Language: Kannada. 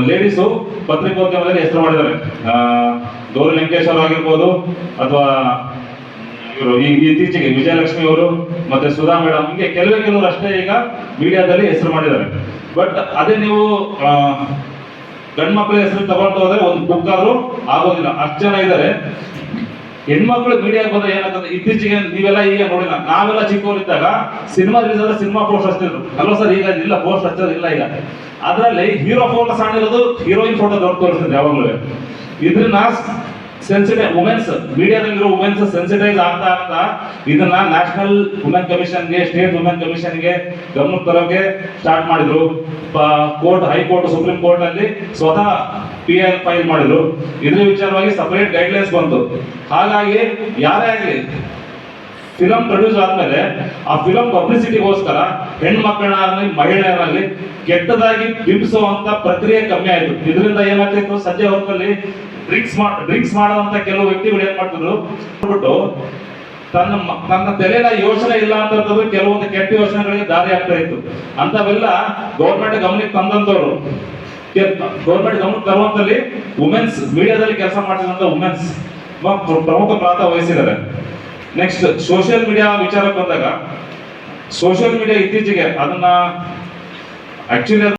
ಲೇಡೀಸು ಪತ್ರಿಕೋದ್ಯಮದಲ್ಲಿ ಹೆಸರು ಮಾಡಿದ್ದಾರೆ. ಗೌರಿ ಲಂಕೇಶ್ ಅವರು ಆಗಿರ್ಬೋದು, ಅಥವಾ ಇವರು ಇತ್ತೀಚೆಗೆ ವಿಜಯಲಕ್ಷ್ಮಿ ಅವರು ಮತ್ತೆ ಸುಧಾ ಮೇಡಮ್, ಹಿಂಗೆ ಕೆಲವರು ಅಷ್ಟೇ ಈಗ ಮೀಡಿಯಾದಲ್ಲಿ ಹೆಸರು ಮಾಡಿದ್ದಾರೆ. ಬಟ್ ಅದೇ ನೀವು ಗಂಡು ಮಕ್ಕಳ ಹೆಸರು ತಗೊಂಡು ಹೋದ್ರೆ ಒಂದು ಬುಕ್ ಆದ್ರೂ ಆಗೋದಿಲ್ಲ, ಅಷ್ಟು ಜನ ಇದ್ದಾರೆ. ಹೆಣ್ಮಕ್ಳು ಮೀಡಿಯಾಗೆ ಬಂದ್ರೆ ಏನಾಗ್ತದೆ, ಇತ್ತೀಚೆಗೆ ನೀವೆಲ್ಲ ಈಗ ನೋಡಿಲ್ಲ, ನಾವೆಲ್ಲ ಚಿಕ್ಕವರಿದ್ದಾಗ ಸಿನಿಮಾ ರಿಲೀಸ್ ಆದ್ರೆ ಸಿನಿಮಾ ಪೋಸ್ಟ್ ಹಚ್ತಿದ್ರು ಅಲ್ವಾ ಸರ್? ಈಗ ಇಲ್ಲ, ಪೋಸ್ಟ್ ಹಚ್ಚೋದಿಲ್ಲ ಈಗ. ಅದರಲ್ಲಿ ಹೀರೋ ಫೋಟೋ ಸಣ್ಣಿರೋದು, ಹೀರೋಯಿನ್ ಫೋಟೋ ದೊಡ್ಡ ತೋರಿಸ್ತಿದ್ರು ಯಾವಾಗಲೂ. ಇದನ್ನ ಸೆನ್ಸಿಟೈಸ್ ವುಮೆನ್ಸ್, ಮೀಡಿಯಾದಲ್ಲಿರೋ ವುಮೆನ್ಸ್ ಸೆನ್ಸಿಟೈಸ್ ಆಗ್ತಾ ಆಗ್ತಾ ಇದನ್ನ ನ್ಯಾಷನಲ್ ವುಮೆನ್ ಕಮಿಷನ್ಗೆ, ಸ್ಟೇಟ್ ವುಮೆನ್ ಕಮಿಷನ್ಗೆ ಗಮನಕ್ಕೆ ತರೋಕೆ ಸ್ಟಾರ್ಟ್ ಮಾಡಿದ್ರು. ಕೋರ್ಟ್, ಹೈಕೋರ್ಟ್, ಸುಪ್ರೀಂ ಕೋರ್ಟ್ ಅಲ್ಲಿ ಸ್ವತಃ PI ಫೈಲ್ ಮಾಡಿದ್ರು. ಇದ್ರ ವಿಚಾರವಾಗಿ ಸಪರೇಟ್ ಗೈಡ್ಲೈನ್ಸ್ ಬಂತು. ಹಾಗಾಗಿ ಯಾರೇ ಆಗಲಿ ಫಿಲಂ ಪ್ರೊಡ್ಯೂಸ್ ಆದ್ಮೇಲೆ ಆ ಫಿಲಂ ಪಬ್ಲಿಸಿಟಿಗೋಸ್ಕರ ಹೆಣ್ಮಕ್ಕಳಾಗಲಿ ಮಹಿಳೆಯರಾಗಲಿ ಕೆಟ್ಟದಾಗಿ ಬಿಂಬಿಸುವಂತ ಪ್ರಕ್ರಿಯೆ ಕಮ್ಮಿ ಆಯ್ತು. ಇದರಿಂದ ಏನಾಗ್ತಿತ್ತು, ಸಂಜೆ ಹೊತ್ತಲ್ಲಿ ಡ್ರಿಂಕ್ಸ್ ಮಾಡುವಂತ ಕೆಲವು ವ್ಯಕ್ತಿಗಳು ಏನ್ ಮಾಡ್ತಿದ್ರು, ತನ್ನ ತಲೆಯ ಯೋಚನೆ ಇಲ್ಲ ಅಂತಂದ್ರೆ ಕೆಲವೊಂದು ಕೆಟ್ಟ ಯೋಚನೆಗಳಿಗೆ ದಾರಿ ಆಗ್ತಾ ಇತ್ತು. ಅಂತವೆಲ್ಲ ಗೌರ್ಮೆಂಟ್ ಗಮನಕ್ಕೆ ತಂದಂತವ್ರು, ಗೌರ್ಮೆಂಟ್ ಗಮನಕ್ಕೆ ತರುವಂತಲ್ಲಿ ವುಮೆನ್ಸ್, ಮೀಡಿಯಾದಲ್ಲಿ ಕೆಲಸ ಮಾಡ್ತಿದ್ದಂತ ವುಮೆನ್ಸ್ ಪ್ರಮುಖ ಪಾತ್ರ ವಹಿಸಿದ್ದಾರೆ. ನೆಕ್ಸ್ಟ್ ಸೋಷಿಯಲ್ ಮೀಡಿಯಾ ವಿಚಾರಕ್ಕೆ ಬಂದಾಗ, ಸೋಷಿಯಲ್ ಮೀಡಿಯಾ ಇತ್ತೀಚೆಗೆ ಅದನ್ನ ಆಕ್ಚುಲಿ